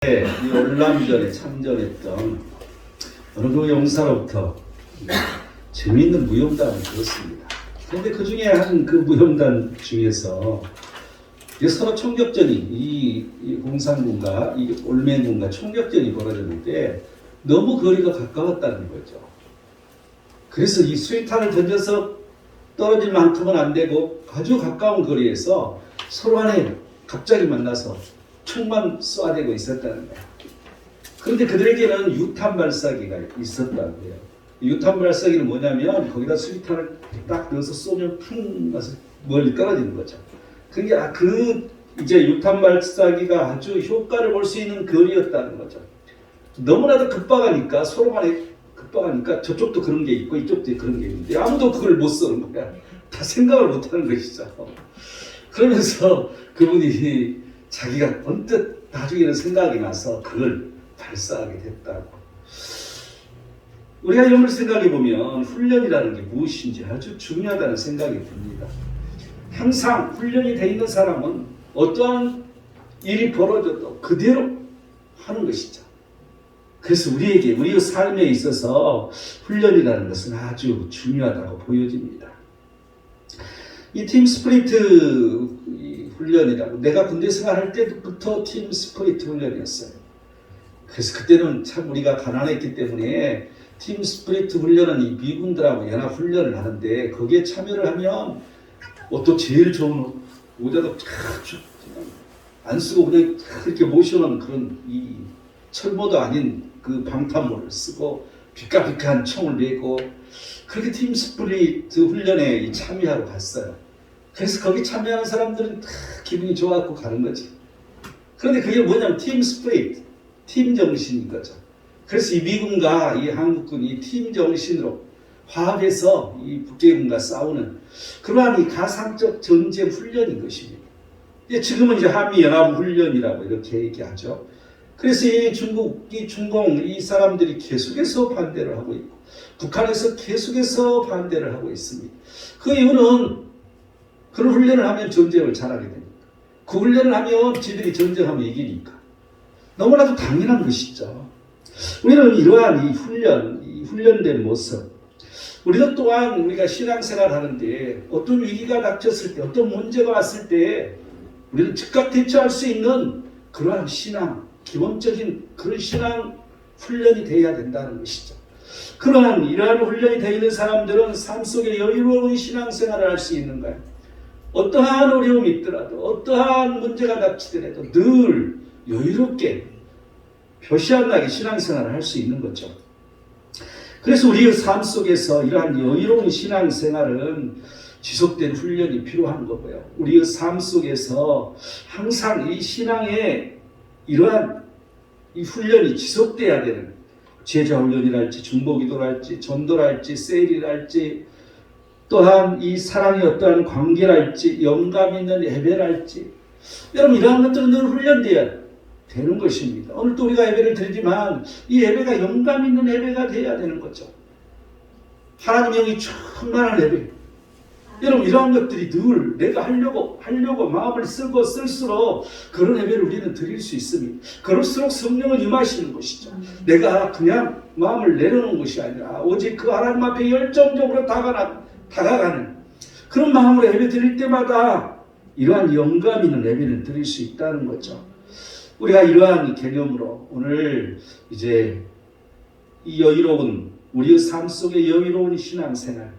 이 월남전에 참전했던 어느 그 용사로부터 재미있는 무용담을 들었습니다. 그런데 그 중에 한 그 무용담 중에서 서로 총격전이 이 공산군과 이 올매군과 총격전이 벌어졌는데 너무 거리가 가까웠다는 거죠. 그래서 이 수류탄을 던져서 떨어질 만큼은 안 되고 아주 가까운 거리에서 서로 간에 갑자기 만나서 총만 쏴대고 있었다는 거예요. 그런데 그들에게는 유탄 발사기가 있었다고요. 유탄 발사기는 뭐냐면 거기다 수류탄을 딱 넣어서 쏘면 쿵 가서 멀리 떨어지는 거죠. 그게 이제 유탄 발사기가 아주 효과를 볼 수 있는 거리였다는 거죠. 너무나도 급박하니까 서로 간에 급박하니까 저쪽도 그런 게 있고 이쪽도 그런 게 있는데 아무도 그걸 못 쏘는 거야. 다 생각을 못 하는 것이죠. 그러면서 그분이 자기가 언뜻 나중에는 생각이 나서 그걸 발사하게 됐다고. 우리가 이런 걸 생각해 보면 훈련이라는 게 무엇인지 아주 중요하다는 생각이 듭니다. 항상 훈련이 돼 있는 사람은 어떠한 일이 벌어져도 그대로 하는 것이죠. 그래서 우리의 삶에 있어서 훈련이라는 것은 아주 중요하다고 보여집니다. 이 팀 스피리트 훈련이라고 내가 군대 생활할 때부터 팀 스피리트 훈련이었어요. 그래서 그때는 참 우리가 가난했기 때문에 팀 스피리트 훈련은 이 미군들하고 연합 훈련을 하는데 거기에 참여를 하면 옷도 제일 좋은 옷, 모자도 안 쓰고 그냥 이렇게 모셔놓은 그런 이 철모도 아닌 그 방탄모를 쓰고 비까비까한 총을 메고 그렇게 팀 스피리트 훈련에 참여하러 갔어요. 그래서 거기 참여하는 사람들은 다 기분이 좋아갖고 가는 거지. 그런데 그게 뭐냐면 팀 스피리트, 팀 정신인 거죠. 그래서 이 미군과 이 한국군이 팀 정신으로 화합해서 이 북괴군과 싸우는 그러한 이 가상적 전쟁 훈련인 것입니다. 지금은 이제 한미연합훈련이라고 이렇게 얘기하죠. 그래서 이 중공 이 사람들이 계속해서 반대를 하고 있고 북한에서 계속해서 반대를 하고 있습니다. 그 이유는 그런 훈련을 하면 전쟁을 잘하게 됩니다. 그 훈련을 하면 지들이 전쟁하면 이기니까. 너무나도 당연한 것이죠. 우리는 이러한 이 훈련된 모습, 우리도 또한 우리가 신앙생활 하는데 어떤 위기가 닥쳤을 때, 어떤 문제가 왔을 때 우리는 즉각 대처할 수 있는 그러한 신앙, 기본적인 그런 신앙 훈련이 되어야 된다는 것이죠. 이러한 훈련이 되어 있는 사람들은 삶 속에 여유로운 신앙생활을 할 수 있는 거예요. 어떠한 어려움이 있더라도 어떠한 문제가 닥치더라도 늘 여유롭게 표시 안 나게 신앙생활을 할 수 있는 거죠. 그래서 우리의 삶 속에서 이러한 여유로운 신앙생활은 지속된 훈련이 필요한 거고요. 우리의 삶 속에서 항상 이 신앙에 이러한 이 훈련이 지속돼야 되는 제자훈련이랄지 중보기도랄지 전도랄지 세일이랄지 또한 이 사랑의 어떠한 관계랄지 영감 있는 예배랄지 여러분 이러한 것들은 늘 훈련돼야 되는 것입니다. 오늘 또 우리가 예배를 드리지만 이 예배가 영감 있는 예배가 돼야 되는 거죠. 하나님 영이 충만한 예배. 여러분 이러한 것들이 늘 내가 하려고 마음을 쓰고 쓸수록 그런 예배를 우리는 드릴 수 있습니다. 그럴수록 성령은 임하시는 것이죠. 내가 그냥 마음을 내려놓은 것이 아니라 오직 그 하나님 앞에 열정적으로 다가가는 그런 마음으로 예배 드릴 때마다 이러한 영감 있는 예배를 드릴 수 있다는 거죠. 우리가 이러한 개념으로 오늘 이제 이 여유로운 우리의 삶 속에 여유로운 신앙생활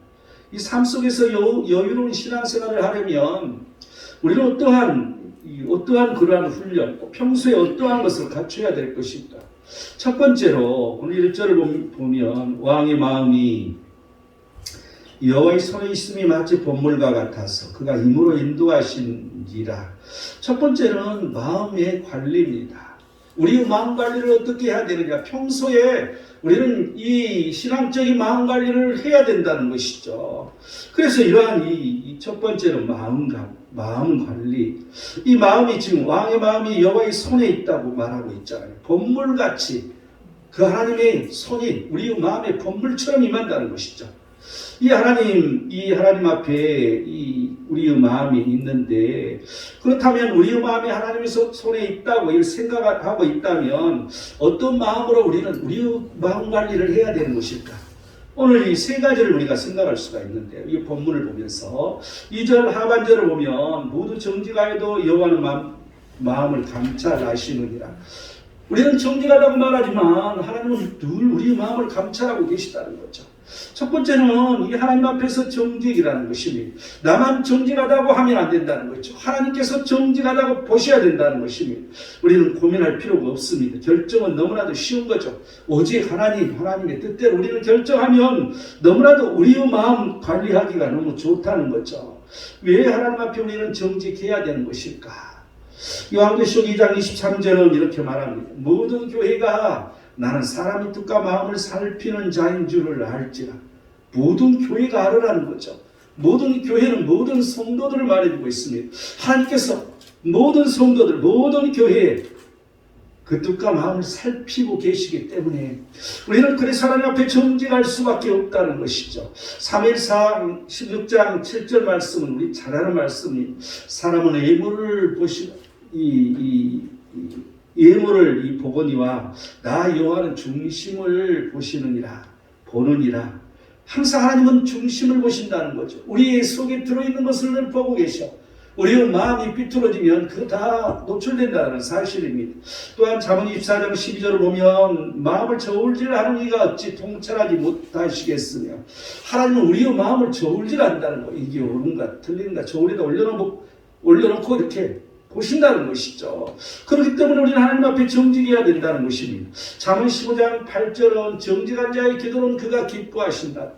이 삶 속에서 여유로운 신앙생활을 하려면 우리는 어떠한 그러한 훈련, 평소에 어떠한 것을 갖춰야 될 것인가. 첫 번째로 오늘 1절을 보면 왕의 마음이 여호와의 손에 있음이 마치 본물과 같아서 그가 힘으로 인도하신지라. 첫 번째는 마음의 관리입니다. 우리의 마음 관리를 어떻게 해야 되느냐. 평소에 우리는 이 신앙적인 마음 관리를 해야 된다는 것이죠. 그래서 이러한 이 첫 번째는 마음 관리. 이 마음이 지금 왕의 마음이 여호와의 손에 있다고 말하고 있잖아요. 본물같이 그 하나님의 손이 우리의 마음에 본물처럼 임한다는 것이죠. 이 하나님 앞에 우리의 마음이 있는데, 그렇다면 우리의 마음이 하나님의 손에 있다고 이렇게 생각하고 있다면 어떤 마음으로 우리는 우리의 마음 관리를 해야 되는 것일까? 오늘 이 세 가지를 우리가 생각할 수가 있는데요. 이 본문을 보면서 2절 하반절을 보면 모두 정직하여도 여호와는 마음을 감찰하시느니라. 우리는 정직하다고 말하지만 하나님은 늘 우리의 마음을 감찰하고 계시다는 거죠. 첫 번째는 이 하나님 앞에서 정직이라는 것이니, 나만 정직하다고 하면 안 된다는 거죠. 하나님께서 정직하다고 보셔야 된다는 것이니 우리는 고민할 필요가 없습니다. 결정은 너무나도 쉬운 거죠. 오직 하나님의 뜻대로 우리는 결정하면 너무나도 우리의 마음 관리하기가 너무 좋다는 거죠. 왜 하나님 앞에 우리는 정직해야 되는 것일까? 요한계시록 2장 23절은 이렇게 말합니다. 모든 교회가 나는 사람의 뜻과 마음을 살피는 자인 줄을 알지라. 모든 교회가 알으라는 거죠. 모든 교회는 모든 성도들을 말해주고 있습니다. 하나님께서 모든 성도들, 모든 교회에 그 뜻과 마음을 살피고 계시기 때문에 우리는 그래서 하나님 앞에 정직할 수밖에 없다는 것이죠. 사무엘상 16장 7절 말씀은 우리 잘 아는 말씀이, 사람은 외모를 예물을 보거니와 나 여호와는 중심을 보느니라. 항상 하나님은 중심을 보신다는 거죠. 우리의 속에 들어있는 것을 보고 계셔. 우리의 마음이 삐뚤어지면 그거 다 노출된다는 사실입니다. 또한 잠언 24장 12절을 보면 마음을 저울질하는 이가 어찌 통찰하지 못하시겠으며, 하나님은 우리의 마음을 저울질한다는 거. 이게 옳은가 틀린가 저울에다 올려놓고 이렇게 보신다는 것이죠. 그렇기 때문에 우리는 하나님 앞에 정직해야 된다는 것입니다. 잠언 15장 8절은 정직한 자의 기도는 그가 기뻐하신다.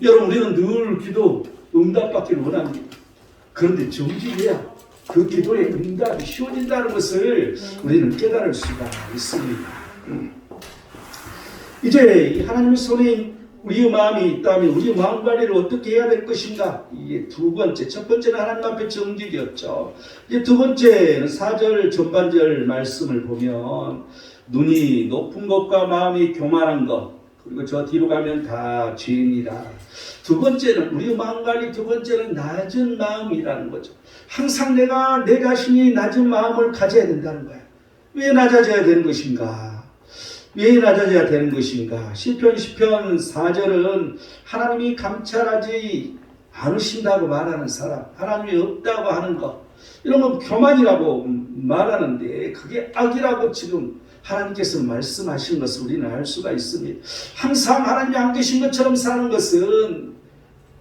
여러분, 우리는 늘 기도 응답받기를 원합니다. 그런데 정직해야 그 기도의 응답이 쉬워진다는 것을 우리는 깨달을 수가 있습니다. 이제 이 하나님의 손에 우리의 마음이 있다면 우리의 마음 관리를 어떻게 해야 될 것인가? 이게 두 번째. 첫 번째는 하나님 앞에 정직이었죠. 이제 두 번째는 4절 전반절 말씀을 보면 눈이 높은 것과 마음이 교만한 것, 그리고 저 뒤로 가면 다 죄인이라. 두 번째는 우리의 마음 관리, 두 번째는 낮은 마음이라는 거죠. 항상 내가 내 자신이 낮은 마음을 가져야 된다는 거예요. 왜 낮아져야 되는 것인가? 왜 낮아져야 되는 것인가? 시편 4절은 하나님이 감찰하지 않으신다고 말하는 사람, 하나님이 없다고 하는 것, 이런 건 교만이라고 말하는데 그게 악이라고 지금 하나님께서 말씀하신 것을 우리는 알 수가 있습니다. 항상 하나님이 안 계신 것처럼 사는 것은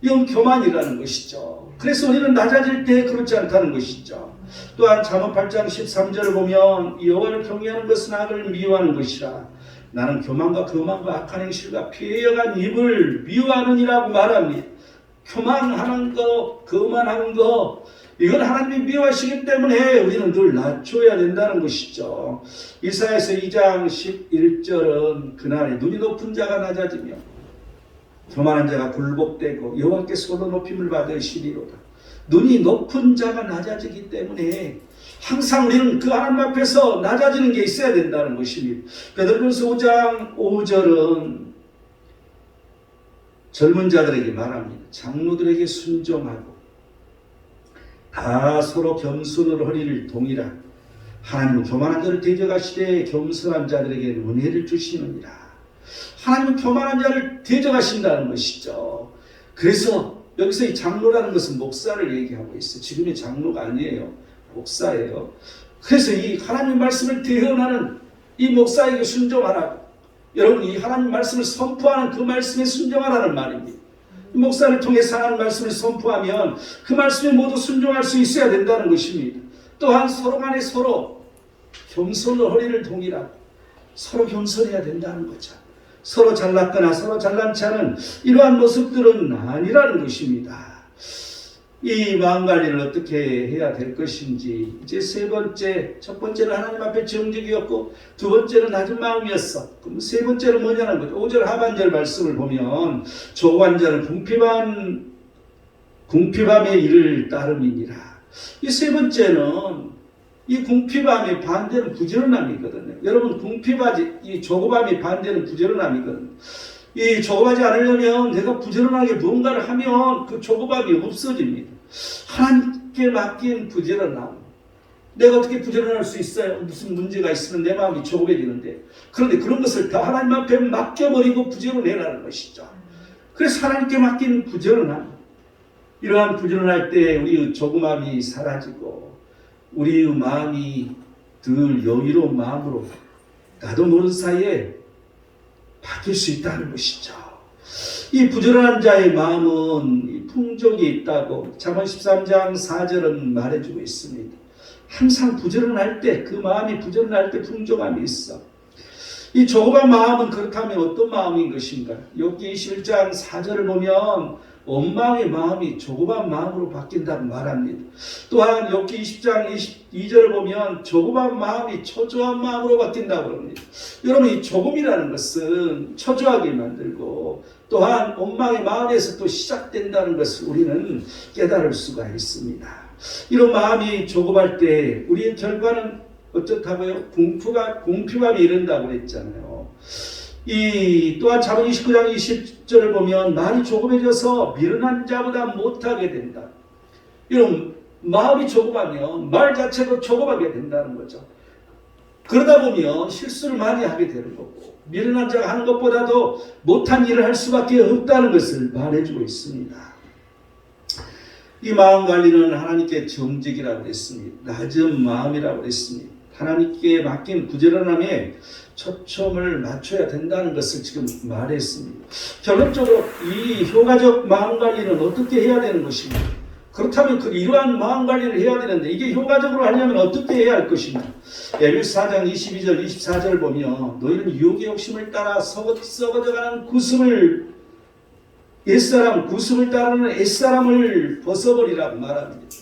이건 교만이라는 것이죠. 그래서 우리는 낮아질 때 그렇지 않다는 것이죠. 또한 잠언 8장 13절을 보면 여호와를 경외하는 것은 악을 미워하는 것이라. 나는 교만과 거만과 악한 행실과 폐역한 입을 미워하느니라고 말합니다. 교만하는 거, 거만하는 거, 이건 하나님이 미워하시기 때문에 우리는 늘 낮춰야 된다는 것이죠. 이사야서 2장 11절은 그날에 눈이 높은 자가 낮아지며 교만한 자가 굴복되고 여호와께서 홀로 높임을 받으시리로다. 눈이 높은 자가 낮아지기 때문에 항상 우리는 그 하나님 앞에서 낮아지는 게 있어야 된다는 것입니다. 베드로전서 5장 5절은 젊은 자들에게 말합니다. 장로들에게 순종하고 다 서로 겸손으로 허리를 동이라. 하나님은 교만한 자를 대적하시되 겸손한 자들에게 은혜를 주시느니라. 하나님은 교만한 자를 대적하신다는 것이죠. 그래서 여기서 이 장로라는 것은 목사를 얘기하고 있어요. 지금의 장로가 아니에요. 목사예요. 그래서 이 하나님 말씀을 대언하는 이 목사에게 순종하라고. 여러분, 이 하나님 말씀을 선포하는 그 말씀에 순종하라는 말입니다. 이 목사를 통해서 하나님 말씀을 선포하면 그 말씀에 모두 순종할 수 있어야 된다는 것입니다. 또한 서로 간에 서로 겸손으로 허리를 동이라고. 서로 겸손해야 된다는 거죠. 서로 잘났거나 서로 잘난치 않은 이러한 모습들은 아니라는 것입니다. 이 마음관리를 어떻게 해야 될 것인지, 이제 세 번째, 첫 번째는 하나님 앞에 정직이었고 두 번째는 낮은 마음이었어. 그럼 세 번째는 뭐냐는 거죠. 5절 하반절 말씀을 보면 조고한 자는 궁핍함의 일을 따름이니라. 이 세 번째는 이 궁핍함의 반대는 부지런함이거든요. 여러분, 이 조급함의 반대는 부지런함이거든요. 이 조급하지 않으려면 내가 부지런하게 무언가를 하면 그 조급함이 없어집니다. 하나님께 맡긴 부지런함. 내가 어떻게 부지런할 수 있어요? 무슨 문제가 있으면 내 마음이 조급해지는데. 그런데 그런 것을 다 하나님 앞에 맡겨버리고 부지런해라는 것이죠. 그래서 하나님께 맡긴 부지런함. 이러한 부지런할 때 우리의 조급함이 사라지고 우리의 마음이 늘 여유로운 마음으로 나도 모르는 사이에 바뀔 수 있다는 것이죠. 이 부지런한 자의 마음은 풍족이 있다고 잠언 13장 4절은 말해주고 있습니다. 항상 부지런할 때, 그 마음이 부지런할 때 풍족함이 있어. 이 조급한 마음은 그렇다면 어떤 마음인 것인가? 욥기 21장 4절을 보면 원망의 마음이 조급한 마음으로 바뀐다고 말합니다. 또한 욥기 20장 22절을 보면 조급한 마음이 초조한 마음으로 바뀐다고 합니다. 여러분, 이 조급이라는 것은 초조하게 만들고 또한 원망의 마음에서 또 시작된다는 것을 우리는 깨달을 수가 있습니다. 이런 마음이 조급할 때 우리의 결과는 어떻다고요? 궁핍함이 이른다고 했잖아요. 또한 잠언 29장 20절을 보면 말이 조급해져서 미련한 자보다 못하게 된다. 이런 마음이 조급하면 말 자체도 조급하게 된다는 거죠. 그러다 보면 실수를 많이 하게 되는 거고 미련한 자가 하는 것보다도 못한 일을 할 수밖에 없다는 것을 말해주고 있습니다. 이 마음관리는 하나님께 정직이라고 했습니다. 낮은 마음이라고 했습니다. 하나님께 맡긴 부지런함에 초점을 맞춰야 된다는 것을 지금 말했습니다. 결론적으로 이 효과적 마음관리는 어떻게 해야 되는 것입니까? 그렇다면 이러한 마음관리를 해야 되는데 이게 효과적으로 하려면 어떻게 해야 할 것인가? 에베소 4장 22절 24절을 보면 너희는 유혹의 욕심을 따라 썩어져가는 구습을 따르는 옛사람을 벗어버리라고 말합니다.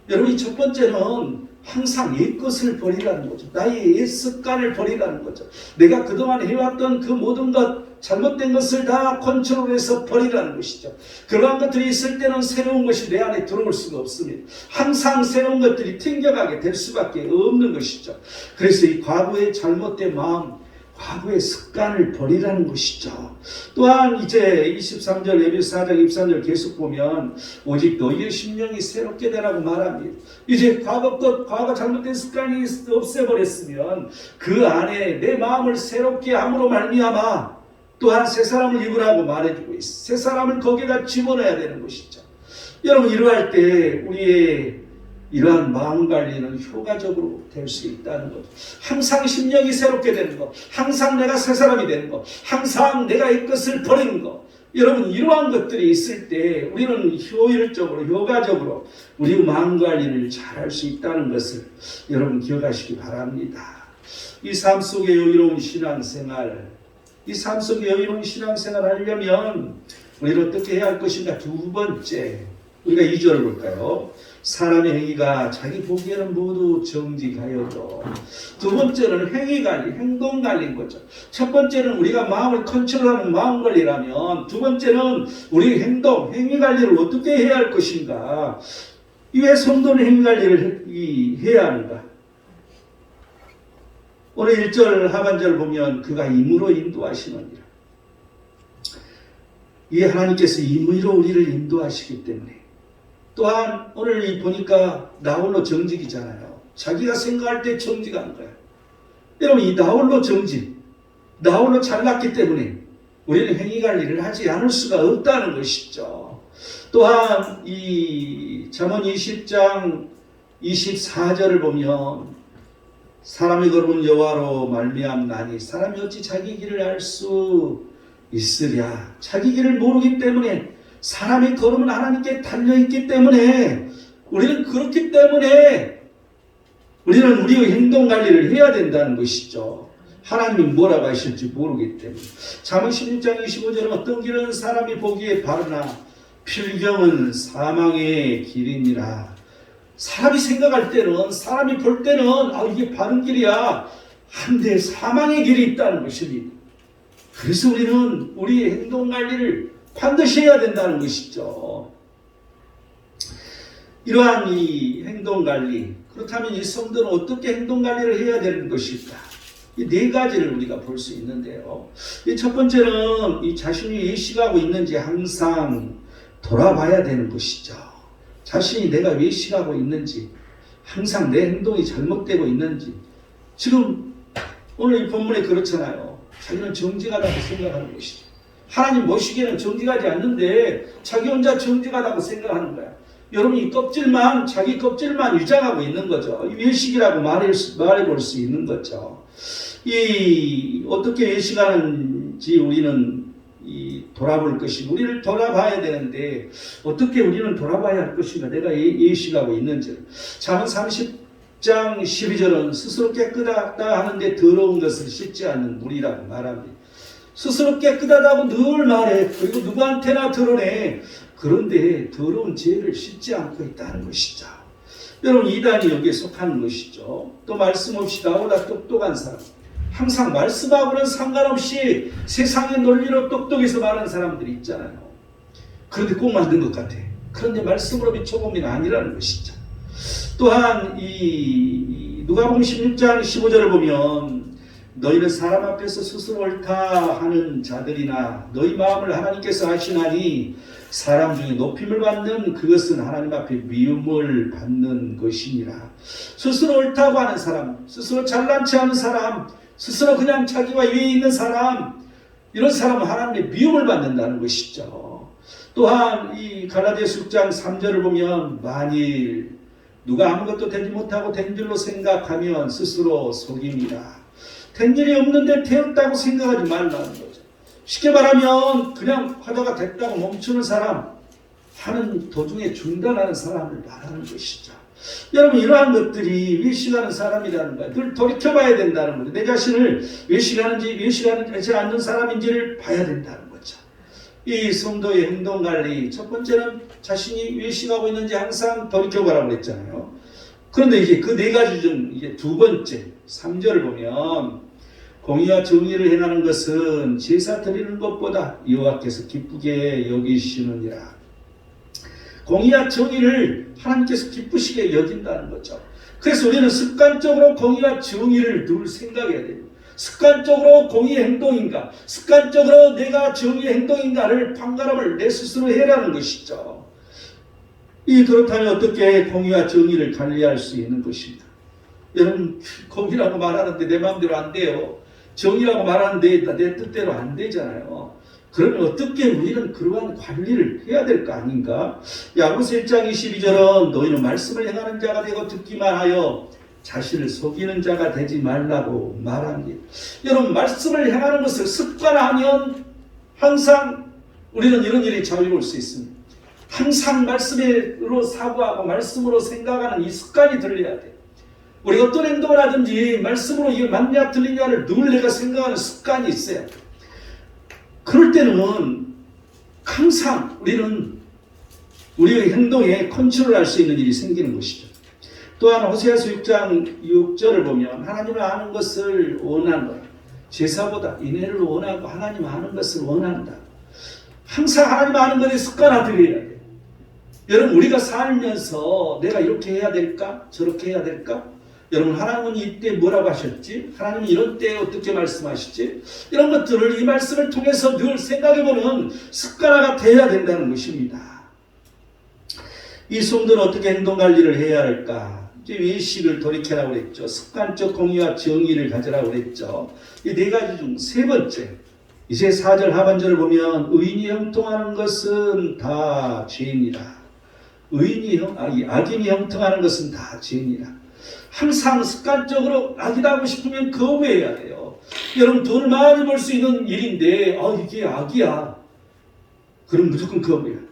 여러분, 이 첫 번째는 항상 옛것을 버리라는 거죠. 나의 옛 습관을 버리라는 거죠. 내가 그동안 해왔던 그 모든 것, 잘못된 것을 다 컨트롤해서 버리라는 것이죠. 그러한 것들이 있을 때는 새로운 것이 내 안에 들어올 수가 없습니다. 항상 새로운 것들이 튕겨가게 될 수밖에 없는 것이죠. 그래서 이 과거의 잘못된 마음, 과거의 습관을 버리라는 것이죠. 또한 이제 23절 에베소 4장 23절 계속 보면 오직 너희의 심령이 새롭게 되라고 말합니다. 이제 과거 잘못된 습관이 없애버렸으면 그 안에 내 마음을 새롭게 함으로 말미암아 또한 새 사람을 입으라고 말해주고 있어. 새 사람을 거기다 집어넣어야 되는 것이죠. 여러분, 이러할 때 우리의 이러한 마음관리는 효과적으로 될 수 있다는 거죠. 항상 심령이 새롭게 되는 것, 항상 내가 새 사람이 되는 것, 항상 내가 이 것을 버리는 것. 여러분, 이러한 것들이 있을 때 우리는 효율적으로, 효과적으로 우리 마음관리를 잘할 수 있다는 것을 여러분 기억하시기 바랍니다. 이 삶 속에 여유로운 신앙생활, 하려면 우리는 어떻게 해야 할 것인가? 두 번째, 우리가 2절을 볼까요? 사람의 행위가 자기 보기에는 모두 정직하여도. 두 번째는 행위관리, 행동관리인 거죠. 첫 번째는 우리가 마음을 컨트롤하는 마음관리라면 두 번째는 우리 행위관리를 어떻게 해야 할 것인가? 왜 성도는 행위관리를 해야 하는가? 오늘 1절 하반절을 보면 그가 임으로 인도하시느니라. 이 하나님께서 임의로 우리를 인도하시기 때문에 또한 오늘 보니까 나홀로 정직이잖아요. 자기가 생각할 때 정직한 거야. 여러분, 이 나홀로 정직, 나홀로 잘났기 때문에 우리는 행위관리를 하지 않을 수가 없다는 것이죠. 또한 이 잠언 20장 24절을 보면 사람의 걸음은 여호와로 말미암나니 사람이 어찌 자기 길을 알 수 있으랴. 자기 길을 모르기 때문에 사람의 걸음은 하나님께 달려있기 때문에 우리는 그렇기 때문에 우리는 우리의 행동관리를 해야 된다는 것이죠. 하나님이 뭐라고 하실지 모르기 때문에. 잠언 16장 25절은 어떤 길은 사람이 보기에 바르나 필경은 사망의 길이니라. 사람이 생각할 때는, 사람이 볼 때는 이게 바른 길이야. 한데 사망의 길이 있다는 것입니다. 그래서 우리는 우리의 행동관리를 반드시 해야 된다는 것이죠. 이러한 이 행동관리, 그렇다면 이 성도는 어떻게 행동관리를 해야 되는 것일까? 이 네 가지를 우리가 볼 수 있는데요. 이 첫 번째는 이 자신이 외식하고 있는지 항상 돌아봐야 되는 것이죠. 자신이 내가 외식하고 있는지, 항상 내 행동이 잘못되고 있는지. 지금 오늘 이 본문에 그렇잖아요. 자기는 정직하다고 생각하는 것이죠. 하나님 보시기에는 정직하지 않는데 자기 혼자 정직하다고 생각하는 거야. 여러분이 자기 껍질만 위장하고 있는 거죠. 외식이라고 말해볼 수 있는 거죠. 어떻게 외식하는지 우리는 돌아볼 것이고, 우리를 돌아봐야 되는데, 어떻게 우리는 돌아봐야 할 것인가, 내가 외식하고 있는지를. 잠언 30장 12절은 스스로 깨끗하다 하는데 더러운 것을 씻지 않는 물이라고 말합니다. 스스로 깨끗하다고 늘 말해. 그리고 누구한테나 드러내. 그런데 더러운 죄를 씻지 않고 있다는 것이죠. 여러분, 이단이 여기에 속하는 것이죠. 또 말씀 없이 나보다 똑똑한 사람, 항상 말씀하고는 상관없이 세상의 논리로 똑똑해서 말하는 사람들이 있잖아요. 그런데 꼭 만든 것 같아. 그런데 말씀으로 비춰보면 아니라는 것이죠. 또한 누가복음 16장 15절을 보면, 너희는 사람 앞에서 스스로 옳다 하는 자들이나 너희 마음을 하나님께서 아시나니 사람 중에 높임을 받는 그것은 하나님 앞에 미움을 받는 것이니라. 스스로 옳다고 하는 사람, 스스로 잘난 체 하는 사람, 스스로 그냥 자기와 위에 있는 사람, 이런 사람은 하나님의 미움을 받는다는 것이죠. 또한 이 갈라디아서 6장 3절을 보면, 만일 누가 아무것도 되지 못하고 된 줄로 생각하면 스스로 속임이라. 된 일이 없는데 되었다고 생각하지 말라는 거죠. 쉽게 말하면 그냥 하다가 됐다고 멈추는 사람, 하는 도중에 중단하는 사람을 말하는 것이죠. 여러분, 이러한 것들이 외식하는 사람이라는 거예요. 늘 돌이켜봐야 된다는 거죠. 내 자신을 외식하지 않는 사람인지를 봐야 된다는 거죠. 이 성도의 행동관리, 첫 번째는 자신이 외식하고 있는지 항상 돌이켜보라고 했잖아요. 그런데 이제 그 네 가지 중 이제 두 번째, 3절을 보면, 공의와 정의를 행하는 것은 제사 드리는 것보다 여호와께서 기쁘게 여기시느니라. 공의와 정의를 하나님께서 기쁘시게 여긴다는 거죠. 그래서 우리는 습관적으로 공의와 정의를 늘 생각해야 돼요. 습관적으로 공의의 행동인가, 습관적으로 내가 정의의 행동인가를 판가름을 내 스스로 해라는 것이죠. 그렇다면 어떻게 공의와 정의를 관리할 수 있는 것입니다. 여러분, 공의라고 말하는데 내 마음대로 안 돼요. 정의라고 말하는데 내 뜻대로 안 되잖아요. 그러면 어떻게 우리는 그러한 관리를 해야 될 거 아닌가? 야고보서 1장 22절은 너희는 말씀을 행하는 자가 되고 듣기만 하여 자신을 속이는 자가 되지 말라고 말합니다. 여러분, 말씀을 행하는 것을 습관화하면 항상 우리는 이런 일이 자주 올 수 있습니다. 항상 말씀으로 사고하고 말씀으로 생각하는 이 습관이 들려야 돼요. 우리 어떤 행동을 하든지 말씀으로 이게 맞냐 틀리냐를 늘 내가 생각하는 습관이 있어야 돼요. 그럴 때는 항상 우리는 우리의 행동에 컨트롤할 수 있는 일이 생기는 것이죠. 또한 호세아서 6장 6절을 보면, 하나님을 아는 것을 원한다. 제사보다 인애를 원하고 하나님 아는 것을 원한다. 항상 하나님 아는 것에 습관화되어야 돼요. 여러분, 우리가 살면서 내가 이렇게 해야 될까? 저렇게 해야 될까? 여러분, 하나님은 이때 뭐라고 하셨지? 하나님은 이런 때에 어떻게 말씀하시지? 이런 것들을 이 말씀을 통해서 늘 생각해보는 습관화가 되어야 된다는 것입니다. 이 성도는 어떻게 행동관리를 해야 할까? 이제 외식을 돌이켜라고 그랬죠. 습관적 공의와 정의를 가져라고 그랬죠. 이 네 가지 중 세 번째, 이제 4절 하반절을 보면, 의인이 형통하는 것은 다 죄이니라. 악인이 형통하는 것은 다 죄이니라. 항상 습관적으로 악이다 하고 싶으면 거부해야 돼요. 여러분, 돈을 많이 벌 수 있는 일인데 이게 악이야, 그럼 무조건 거부해야 돼요.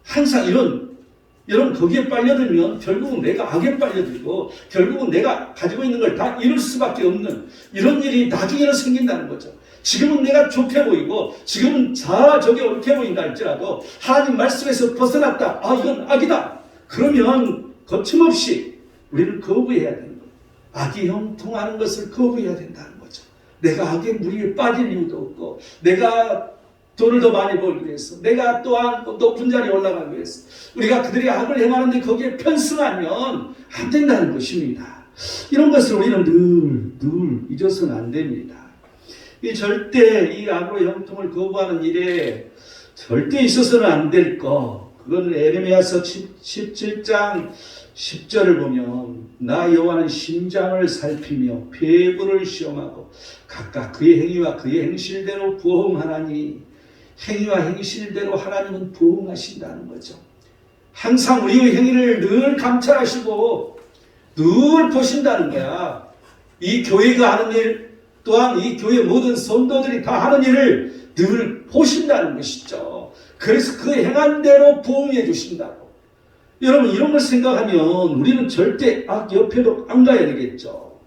항상 이런 거기에 빨려들면 결국은 내가 악에 빨려들고 결국은 내가 가지고 있는 걸 다 잃을 수밖에 없는 이런 일이 나중에는 생긴다는 거죠. 지금은 내가 좋게 보이고 지금은 저게 옳게 보인다 할지라도 하나님 말씀에서 벗어났다, 이건 악이다, 그러면 거침없이 우리는 거부해야 되는 거예요. 악이 형통하는 것을 거부해야 된다는 거죠. 내가 악의 무리에 빠질 이유도 없고, 내가 돈을 더 많이 벌기 위해서, 내가 또한 높은 자리에 올라가기 위해서 우리가 그들이 악을 행하는데 거기에 편승하면 안 된다는 것입니다. 이런 것을 우리는 늘 잊어서는 안 됩니다. 이 절대 이 악으로 형통을 거부하는 일에 절대 있어서는 안 될 거. 그건 에레미야서 17장 10절을 보면 나 여호와는 심장을 살피며 폐부를 시험하고 각각 그의 행위와 그의 행실대로 부응하나니 행위와 행실대로 하나님은 부응하신다는 거죠. 항상 우리의 행위를 늘 감찰하시고 늘 보신다는 거야. 이 교회가 하는 일 또한 이 교회 모든 성도들이 다 하는 일을 늘 보신다는 것이죠. 그래서 그 행한 대로 부응해 주신다고. 여러분 이런 걸 생각하면 우리는 절대 악 옆에도 안 가야 되겠죠.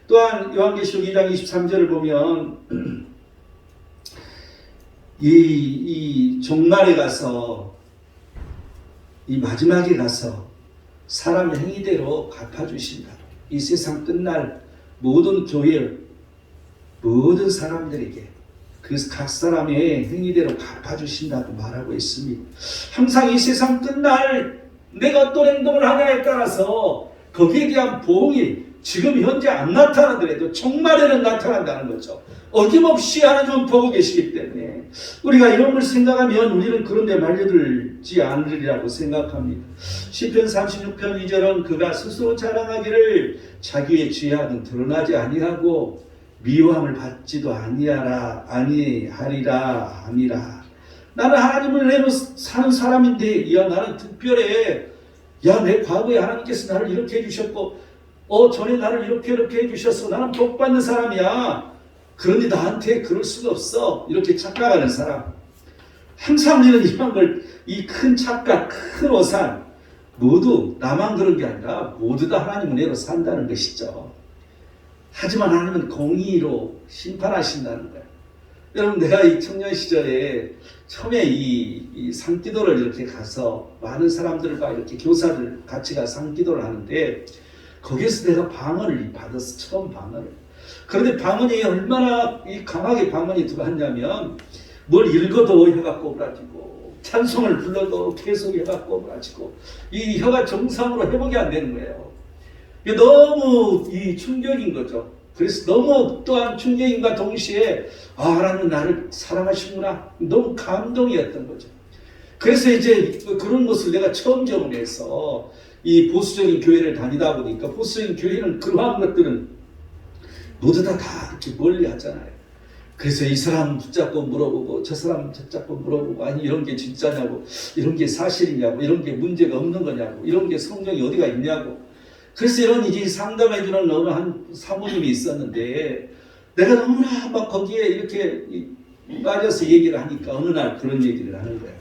또한 요한계시록 2장 23절을 보면 이 종말에 가서 이 마지막에 가서 사람의 행위대로 갚아주신다. 이 세상 끝날 모든 교회 모든 사람들에게 그 각 사람의 행위대로 갚아주신다고 말하고 있습니다. 항상 이 세상 끝날 내가 어떤 행동을 하냐에 따라서 거기에 대한 보응이 지금 현재 안 나타나더라도 종말에는 나타난다는 거죠. 어김없이 하나님은 보고 계시기 때문에 우리가 이런 걸 생각하면 우리는 그런 데 말려들지 않으리라고 생각합니다. 시편 36편 2절은 그가 스스로 자랑하기를 자기의 죄악은 드러나지 아니하고 미워함을 받지도 아니하리라 함이라. 나는 하나님을 내로 사는 사람인데 야 나는 특별해. 야 내 과거에 하나님께서 나를 이렇게 해주셨고 전에 나를 이렇게 해주셔서 나는 복받는 사람이야. 그런데 나한테 그럴 수가 없어. 이렇게 착각하는 사람. 항상 우리는 이런 걸, 이 큰 착각, 큰 오산, 모두 나만 그런 게 아니라 모두 다 하나님 은혜로 산다는 것이죠. 하지만 하나님은 공의로 심판하신다는 거예요. 여러분 내가 이 청년 시절에 처음에 이 산기도를 이렇게 가서 많은 사람들과 이렇게 교사들 같이 가서 산기도를 하는데 거기에서 내가 방언을 받았어. 처음 방언을. 그런데 방언이 얼마나 강하게 방언이 들어왔냐면 뭘 읽어도 혀가 꼬부라지고 찬송을 불러도 계속 혀가 꼬부라지고 이 혀가 정상으로 회복이 안 되는 거예요. 이게 너무 이 충격인 거죠. 그래서 너무 또한 충격인과 동시에 하나님은 나를 사랑하시구나. 너무 감동이었던 거죠. 그래서 이제 그런 것을 내가 처음 경험해서 이 보수적인 교회를 다니다 보니까 보수적인 교회는 그러한 것들은 모두 다 이렇게 멀리 하잖아요. 그래서 이 사람 붙잡고 물어보고 저 사람 붙잡고 물어보고 아니 이런 게 진짜냐고 이런 게 사실이냐고 이런 게 문제가 없는 거냐고 이런 게 성경이 어디가 있냐고. 그래서 이런 이제 상담해주는 어느 한 사모님이 있었는데 내가 너무나 막 거기에 이렇게 빠져서 얘기를 하니까 어느 날 그런 얘기를 하는 거예요.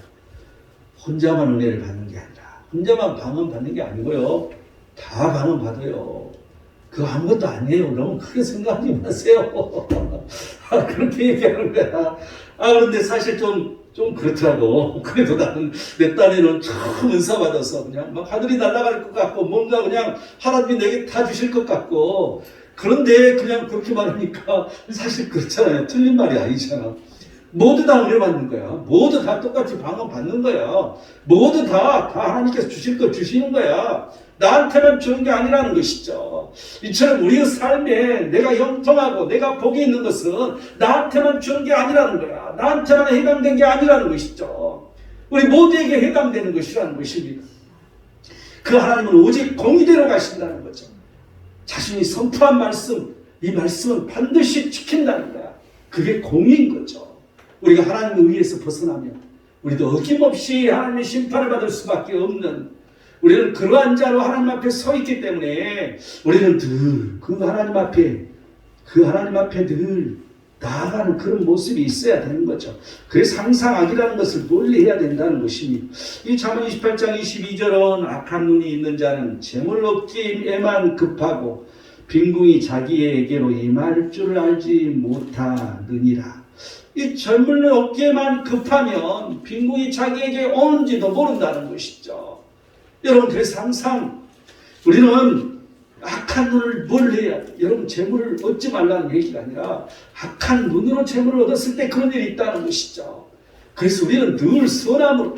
혼자만 은혜를 받는 게 아니라 혼자만 방언 받는 게 아니고요. 다 방언 받아요. 그거 아무것도 아니에요. 너무 크게 생각하지 마세요. 그렇게 얘기하는 거야. 그런데 사실 좀 그렇더라고. 그래도 나는 내 딴에는 처음 은사 받아서 그냥 막 하늘이 날아갈 것 같고 뭔가 그냥 하나님이 내게 다 주실 것 같고 그런데 그냥 그렇게 말하니까 사실 그렇잖아요. 틀린 말이 아니잖아. 모두 다 은혜 받는 거야. 모두 다 똑같이 방언 받는 거야. 모두 다 하나님께서 주실 거 주시는 거야. 나한테만 주는 게 아니라는 것이죠. 이처럼 우리의 삶에 내가 형통하고 내가 복이 있는 것은 나한테만 주는 게 아니라는 거야. 나한테만 해당된 게 아니라는 것이죠. 우리 모두에게 해당되는 것이라는 것입니다. 그 하나님은 오직 공의대로 가신다는 거죠. 자신이 선포한 말씀, 이 말씀은 반드시 지킨다는 거야. 그게 공의인 거죠. 우리가 하나님의 의에서 벗어나면 우리도 어김없이 하나님의 심판을 받을 수밖에 없는 우리는 그러한 자로 하나님 앞에 서 있기 때문에 우리는 늘 그 하나님 앞에 늘 나아가는 그런 모습이 있어야 되는 거죠. 그래서 항상 악이라는 것을 멀리 해야 된다는 것입니다. 이 잠언 28장 22절은 악한 눈이 있는 자는 재물 얻기에만 급하고 빈궁이 자기에게로 임할 줄을 알지 못하느니라. 이 재물 얻기에만 급하면 빈궁이 자기에게 오는지도 모른다는 것이죠. 여러분 그래서 항상 우리는 악한 눈을 멀리해야 돼. 여러분 재물을 얻지 말라는 얘기가 아니라 악한 눈으로 재물을 얻었을 때 그런 일이 있다는 것이죠. 그래서 우리는 늘 선함으로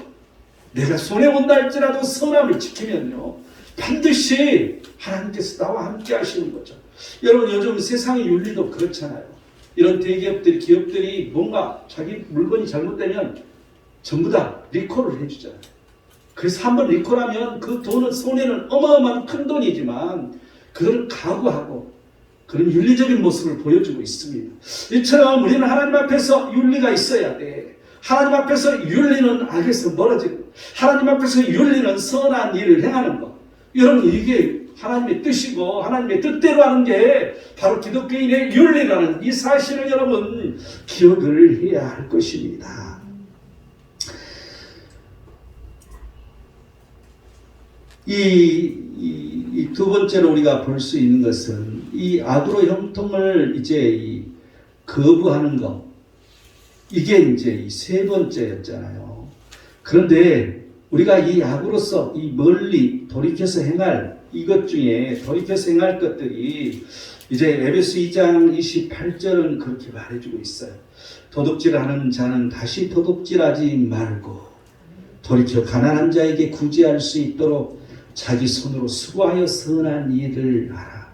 내가 손해본다 할지라도 선함을 지키면요 반드시 하나님께서 나와 함께 하시는 거죠. 여러분 요즘 세상의 윤리도 그렇잖아요. 이런 대기업들이 기업들이 뭔가 자기 물건이 잘못되면 전부 다 리콜을 해주잖아요. 그래서 한번 리콜하면 그 돈은 손해는 어마어마한 큰 돈이지만 그걸 각오하고 그런 윤리적인 모습을 보여주고 있습니다. 이처럼 우리는 하나님 앞에서 윤리가 있어야 돼. 하나님 앞에서 윤리는 악에서 멀어지고 하나님 앞에서 윤리는 선한 일을 행하는 것. 여러분 이게 하나님의 뜻이고 하나님의 뜻대로 하는 게 바로 기독교인의 윤리라는 이 사실을 여러분 기억을 해야 할 것입니다. 이 두 번째로 우리가 볼 수 있는 것은 이 악으로 형통을 이제 거부하는 것. 이게 이제 이 세 번째였잖아요. 그런데 우리가 이 악으로서 이 멀리 돌이켜서 행할 이것 중에 돌이켜서 행할 것들이 이제 에베소 2장 28절은 그렇게 말해주고 있어요. 도둑질하는 자는 다시 도둑질하지 말고 돌이켜 가난한 자에게 구제할 수 있도록 자기 손으로 수고하여 선한 일을 하라.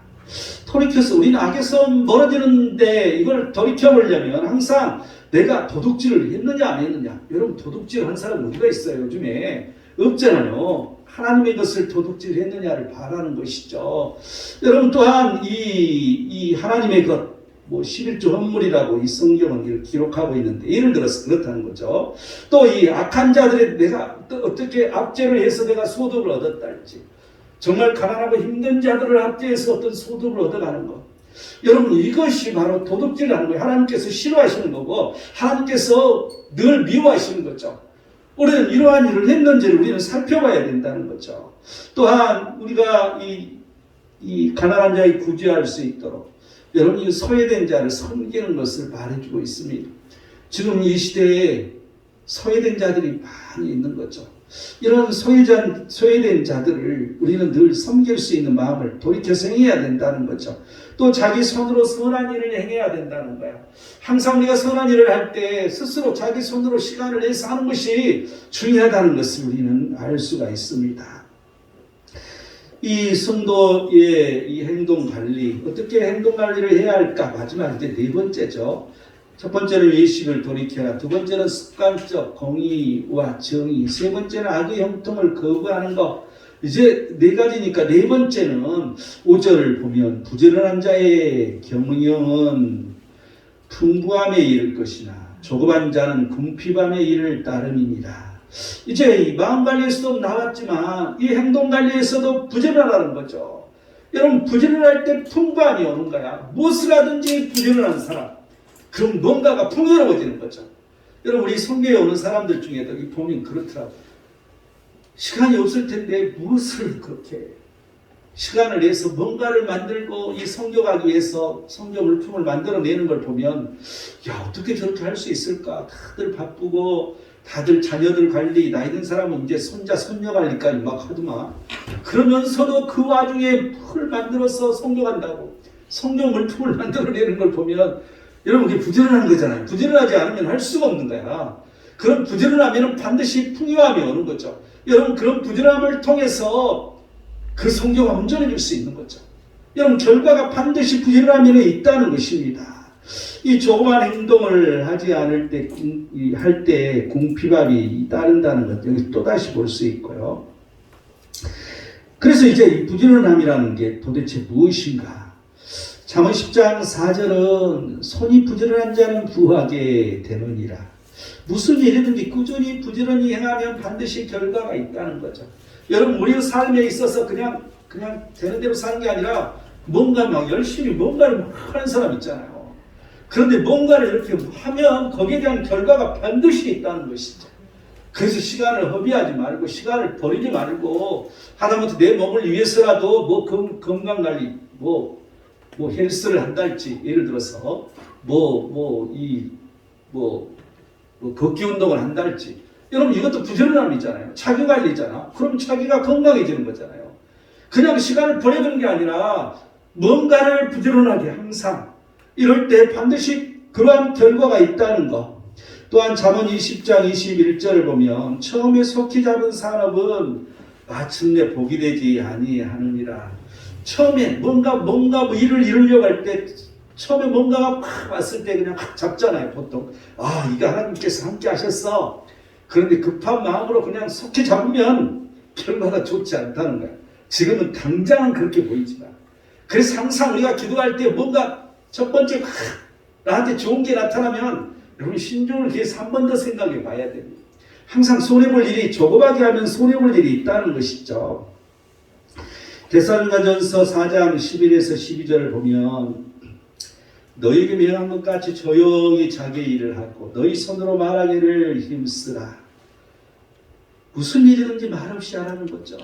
돌이켜서 우리는 악에서 멀어지는데 이걸 돌이켜보려면 항상 내가 도둑질을 했느냐 안 했느냐. 여러분 도둑질 한 사람 어디가 있어요? 요즘에 없잖아요. 하나님의 것을 도둑질 했느냐를 바라는 것이죠. 여러분 또한 이 하나님의 것, 11조 헌물이라고 이 성경은 이를 기록하고 있는데 예를 들어서 그렇다는 거죠. 또 이 악한 자들의 내가 어떻게 압제를 해서 내가 소득을 얻었다 할지, 정말 가난하고 힘든 자들을 압제해서 어떤 소득을 얻어가는 것. 여러분 이것이 바로 도둑질하는 거예요. 하나님께서 싫어하시는 거고 하나님께서 늘 미워하시는 거죠. 우리는 이러한 일을 했는지를 우리는 살펴봐야 된다는 거죠. 또한 우리가 이 가난한 자에 구제할 수 있도록 여러분 이 소외된 자를 섬기는 것을 말해주고 있습니다. 지금 이 시대에 소외된 자들이 많이 있는 거죠. 이런 소외된 자들을 우리는 늘 섬길 수 있는 마음을 돌이켜서 행해야 된다는 거죠. 또 자기 손으로 선한 일을 행해야 된다는 거야. 항상 우리가 선한 일을 할 때 스스로 자기 손으로 시간을 내서 하는 것이 중요하다는 것을 우리는 알 수가 있습니다. 이 성도의 이 행동 관리, 어떻게 행동 관리를 해야 할까? 마지막 이제 네 번째죠. 첫 번째는 외식을 돌이켜라. 두 번째는 습관적 공의와 정의. 세 번째는 악의 형통을 거부하는 것. 이제 네 가지니까 네 번째는 5절을 보면 부지런한 자의 경영은 풍부함에 이를 것이나 조급한 자는 궁핍함에 이를 따름이니라. 이제 이 마음 관리에서도 나왔지만 이 행동 관리에서도 부지런하라는 거죠. 여러분 부지런할 때 풍부함이 오는 거야. 무엇을 하든지 부지런한 사람. 그럼 뭔가가 풍요로워지는 거죠. 여러분 우리 성교에 오는 사람들 중에도 보면 그렇더라고요. 시간이 없을 텐데 무엇을 그렇게 시간을 내서 뭔가를 만들고 이 성교 가기 위해서 성교 물품을 만들어내는 걸 보면 야 어떻게 저렇게 할 수 있을까. 다들 바쁘고 다들 자녀들 관리, 나이 든 사람은 이제 손자 손녀 관리까지 막 하더만. 그러면서도 그 와중에 뭘 만들어서 성교 간다고 성교 물품을 만들어내는 걸 보면 여러분 그게 부지런한 거잖아요. 부지런하지 않으면 할 수가 없는 거야. 그런 부지런하면 반드시 풍요함이 오는 거죠. 여러분 그런 부지런함을 통해서 그 성교가 온전해질 수 있는 거죠. 여러분 결과가 반드시 부지런함에 있다는 것입니다. 이 조그만 행동을 하지 않을 때 할 때 궁핍함이 따른다는 것 여기 또 다시 볼 수 있고요. 그래서 이제 이 부지런함이라는 게 도대체 무엇인가? 잠언 10장 4절은 손이 부지런한 자는 부하게 되느니라. 무슨 일이든지 꾸준히 부지런히 행하면 반드시 결과가 있다는 거죠. 여러분 우리 삶에 있어서 그냥 되는 대로 사는 게 아니라 뭔가 막 열심히 뭔가를 막 하는 사람 있잖아요. 그런데 뭔가를 이렇게 하면 거기에 대한 결과가 반드시 있다는 것이죠. 그래서 시간을 허비하지 말고 시간을 버리지 말고 하다못해 내 몸을 위해서라도 뭐 건강관리 뭐 헬스를 한달지 예를 들어서 걷기 운동을 한달지 여러분 이것도 부지런함이잖아요. 자기 관리잖아. 그럼 자기가 건강해지는 거잖아요. 그냥 시간을 버리는 게 아니라 뭔가를 부지런하게 항상 이럴 때 반드시 그러한 결과가 있다는 것. 또한 잠언 20장 21절을 보면 처음에 속히 잡은 산업은 마침내 복이 되지 아니하느니라. 처음에 뭔가 뭐 일을 이루려고 할 때 처음에 뭔가가 막 왔을 때 그냥 확 잡잖아요. 보통 이거 하나님께서 함께 하셨어. 그런데 급한 마음으로 그냥 속히 잡으면 결과가 좋지 않다는 거야. 지금은 당장은 그렇게 보이지만, 그래서 항상 우리가 기도할 때 뭔가 첫 번째 나한테 좋은 게 나타나면 여러분 신중을 기해서 한 번 더 생각해 봐야 됩니다. 항상 손해볼 일이, 조급하게 하면 손해볼 일이 있다는 것이죠. 데살로니가전서 4장 11에서 12절을 보면 너희에게 명한 것 같이 조용히 자기 일을 하고 너희 손으로 말하기를 힘쓰라. 무슨 일이든지 말없이 하라는 거죠.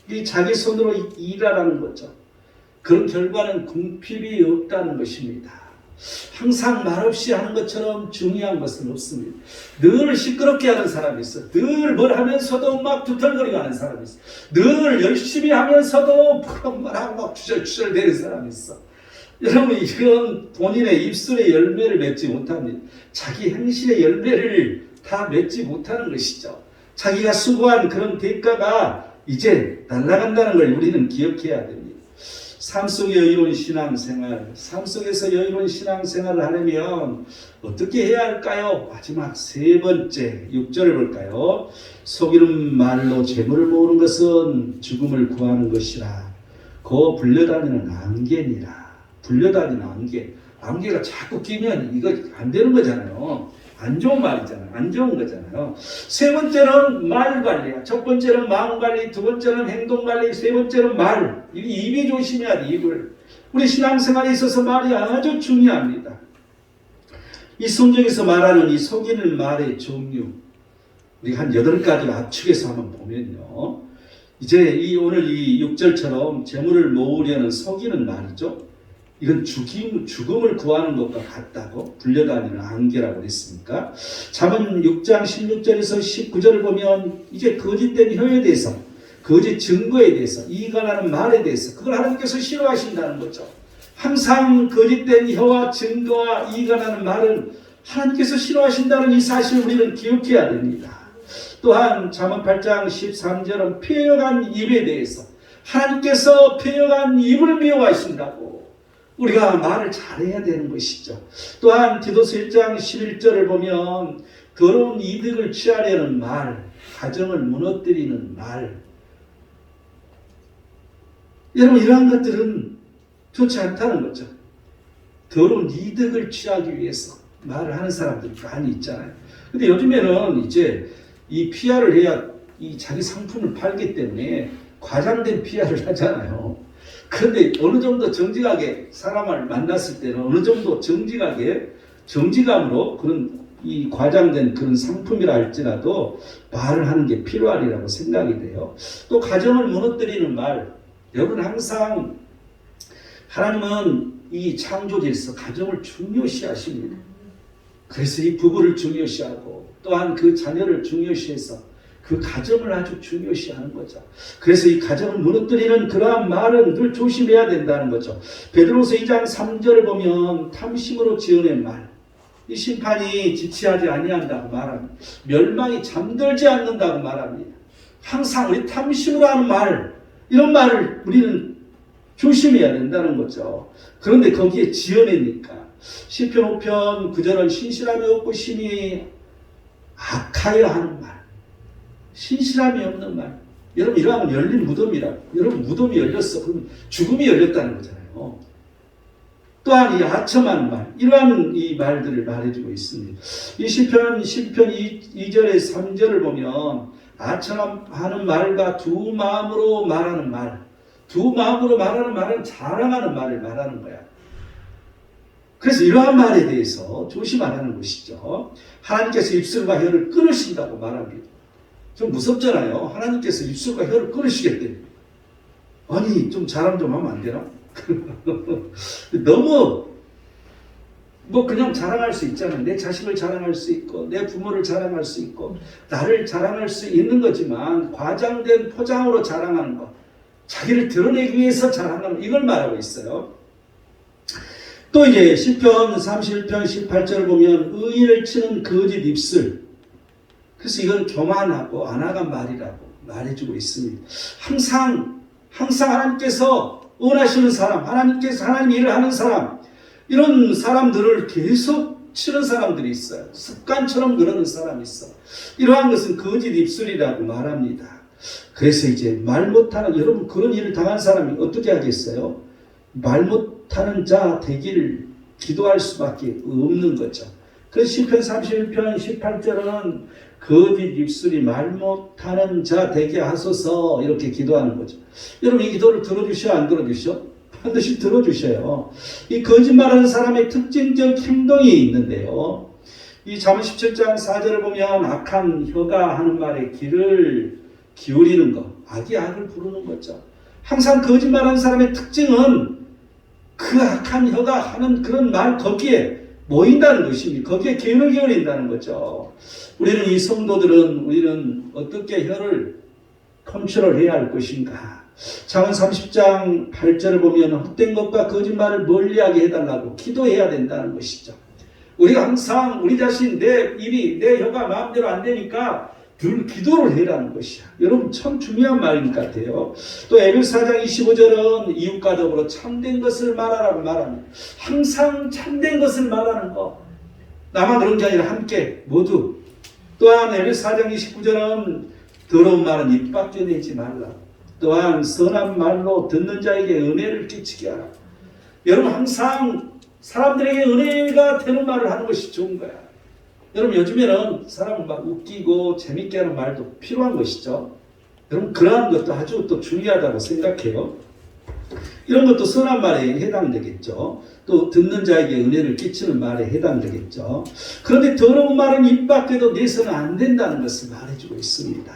이 자기 손으로 일하라는 거죠. 그런 결과는 궁핍이 없다는 것입니다. 항상 말없이 하는 것처럼 중요한 것은 없습니다. 늘 시끄럽게 하는 사람이 있어. 늘 뭘 하면서도 막 두털거리고 하는 사람이 있어. 늘 열심히 하면서도 말하고 막 주절주절 대는 사람이 있어. 여러분, 이건 본인의 입술의 열매를 맺지 못합니다. 자기 행실의 열매를 다 맺지 못하는 것이죠. 자기가 수고한 그런 대가가 이제 날아간다는 걸 우리는 기억해야 됩니다. 삶 속의 여유로운 신앙생활, 삶 속에서 여유로운 신앙생활을 하려면 어떻게 해야 할까요? 마지막 세 번째 6절을 볼까요? 속이는 말로 재물을 모으는 것은 죽음을 구하는 것이라. 그 불려다니는 안개니라. 불려다니는 안개. 안개가 자꾸 끼면 이거 안 되는 거잖아요. 안 좋은 말이잖아요. 안 좋은 거잖아요. 세 번째는 말 관리야. 첫 번째는 마음 관리, 두 번째는 행동 관리, 세 번째는 말. 입이 조심해야 돼, 입을. 우리 신앙생활에 있어서 말이 아주 중요합니다. 이 성경에서 말하는 이 속이는 말의 종류, 우리가 한 8가지 압축해서 한번 보면요. 이제 오늘 이 6절처럼 재물을 모으려는 속이는 말이죠. 이건 죽음을 구하는 것과 같다고 불려다니는 안개라고 했으니까. 잠언 6장 16절에서 19절을 보면 이제 거짓된 혀에 대해서, 거짓 증거에 대해서, 이익을 하는 말에 대해서 그걸 하나님께서 싫어하신다는 거죠. 항상 거짓된 혀와 증거와 이익을 하는 말은 하나님께서 싫어하신다는 이 사실을 우리는 기억해야 됩니다. 또한 잠언 8장 13절은 패역한 입에 대해서 하나님께서 패역한 입을 미워하신다고 우리가 말을 잘해야 되는 것이죠. 또한 디도서 1장 11절을 보면 더러운 이득을 취하려는 말, 가정을 무너뜨리는 말. 여러분, 이러한 것들은 좋지 않다는 거죠. 더러운 이득을 취하기 위해서 말을 하는 사람들이 많이 있잖아요. 근데 요즘에는 이제 이 PR을 해야 이 자기 상품을 팔기 때문에 과장된 PR을 하잖아요. 그런데 어느 정도 정직하게 사람을 만났을 때는 어느 정도 정직함으로 그런 이 과장된 그런 상품이라 할지라도 말을 하는 게 필요하리라고 생각이 돼요. 또 가정을 무너뜨리는 말. 여러분, 항상 하나님은 이 창조 질서, 가정을 중요시 하십니다. 그래서 이 부부를 중요시하고 또한 그 자녀를 중요시해서 그 가정을 아주 중요시하는 거죠. 그래서 이 가정을 무너뜨리는 그러한 말은 늘 조심해야 된다는 거죠. 베드로서 2장 3절을 보면 탐심으로 지어낸 말, 이 심판이 지체하지 아니한다고 말합니다. 멸망이 잠들지 않는다고 말합니다. 항상 우리 탐심으로 하는 말, 이런 말을 우리는 조심해야 된다는 거죠. 그런데 거기에 지어내니까 시편 5편 9절은 신실함이 없고 심히 악하여 하는 말, 신실함이 없는 말. 여러분, 이러하면 열린 무덤이라고. 여러분, 무덤이 열렸어. 그러면 죽음이 열렸다는 거잖아요. 또한 이 아첨한 말, 이러한 이 말들을 말해주고 있습니다. 이 시편 2절에 3절을 보면 아첨하는 말과 두 마음으로 말하는 말, 두 마음으로 말하는 말은 자랑하는 말을 말하는 거야. 그래서 이러한 말에 대해서 조심하라는 것이죠. 하나님께서 입술과 혀를 끊으신다고 말합니다. 좀 무섭잖아요. 하나님께서 입술과 혀를 끊으시겠대. 아니, 좀 자랑 좀 하면 안 되나? 너무 그냥 자랑할 수 있잖아요. 내 자식을 자랑할 수 있고 내 부모를 자랑할 수 있고 나를 자랑할 수 있는 거지만 과장된 포장으로 자랑하는 것, 자기를 드러내기 위해서 자랑하는, 이걸 말하고 있어요. 또 이제 시편 31편 18절을 보면 의인을 치는 거짓 입술, 그래서 이건 교만하고 안악한 말이라고 말해주고 있습니다. 항상 하나님께서 원하시는 사람, 하나님 일을 하는 사람, 이런 사람들을 계속 치는 사람들이 있어요. 습관처럼 그러는 사람이 있어. 이러한 것은 거짓 입술이라고 말합니다. 그래서 이제 말 못하는, 여러분 그런 일을 당한 사람이 어떻게 하겠어요? 말 못하는 자 되기를 기도할 수밖에 없는 거죠. 그래서 시편 31편 18절은 거짓 입술이 말 못하는 자 되게 하소서 이렇게 기도하는 거죠. 여러분 이 기도를 들어주셔 안 들어주셔? 반드시 들어주셔요. 이 거짓말하는 사람의 특징적 행동이 있는데요. 이 잠언 17장 4절을 보면 악한 혀가 하는 말에 귀를 기울이는 것, 악이 악을 부르는 거죠. 항상 거짓말하는 사람의 특징은 그 악한 혀가 하는 그런 말 거기에 모인다는 것입니다. 거기에 귀를 기울인다는 거죠. 우리는 이 성도들은 우리는 어떻게 혀를 컨트롤해야 할 것인가? 잠언 30장 8절을 보면 헛된 것과 거짓말을 멀리하게 해달라고 기도해야 된다는 것이죠. 우리가 항상 우리 자신 내 혀가 마음대로 안 되니까 늘 기도를 해라는 것이야. 여러분 참 중요한 말인 것 같아요. 또 에베소 4장 25절은 이웃과 더불어 참된 것을 말하라고 말합니다. 항상 참된 것을 말하는 것. 나만 그런 게 아니라 함께 모두. 또한 에베소 4장 29절은 더러운 말은 입 밖에 내지 말라. 또한 선한 말로 듣는 자에게 은혜를 끼치게 하라. 여러분 항상 사람들에게 은혜가 되는 말을 하는 것이 좋은 거야. 여러분 요즘에는 사람을 막 웃기고 재밌게 하는 말도 필요한 것이죠. 여러분 그러한 것도 아주 또 중요하다고 생각해요. 이런 것도 선한 말에 해당되겠죠. 또 듣는 자에게 은혜를 끼치는 말에 해당되겠죠. 그런데 더러운 말은 입 밖에도 내서는 안 된다는 것을 말해주고 있습니다.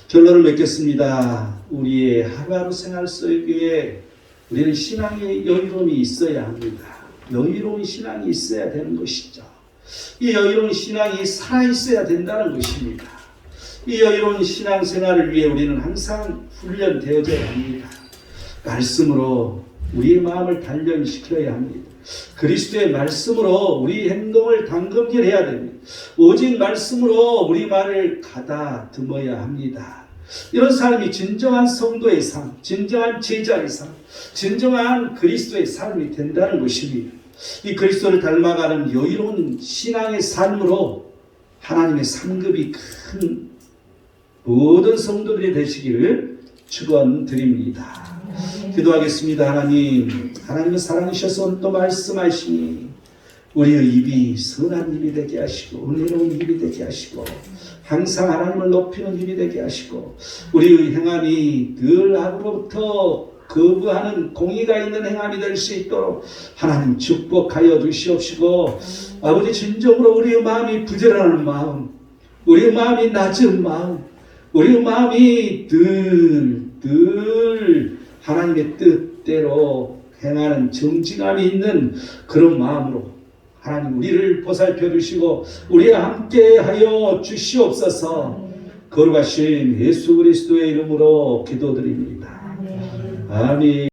결론을 맺겠습니다. 우리의 하루하루 생활 속에 우리는 신앙의 여유로움이 있어야 합니다. 여유로운 신앙이 있어야 되는 것이죠. 이 여유로운 신앙이 살아있어야 된다는 것입니다. 이 여유로운 신앙생활을 위해 우리는 항상 훈련되어져야 합니다. 말씀으로 우리의 마음을 단련시켜야 합니다. 그리스도의 말씀으로 우리 행동을 당금질해야 됩니다. 오직 말씀으로 우리 말을 가다듬어야 합니다. 이런 삶이 진정한 성도의 삶, 진정한 제자의 삶, 진정한 그리스도의 삶이 된다는 것입니다. 이 그리스도를 닮아가는 여유로운 신앙의 삶으로 하나님의 상급이 큰 모든 성도들이 되시기를 축원드립니다. 기도하겠습니다. 하나님은 사랑이셔서 또 말씀하시니 우리의 입이 선한 입이 되게 하시고 은혜로운 입이 되게 하시고 항상 하나님을 높이는 입이 되게 하시고 우리의 행함이 늘 악으로부터 거부하는 공의가 있는 행함이 될 수 있도록 하나님 축복하여 주시옵시고 아버지 진정으로 우리의 마음이 부지런한 마음, 우리의 마음이 낮은 마음, 우리의 마음이 늘 하나님의 뜻대로 행하는 정직함이 있는 그런 마음으로 하나님 우리를 보살펴 주시고 우리와 함께 하여 주시옵소서. 거룩하신 예수 그리스도의 이름으로 기도드립니다. 아멘.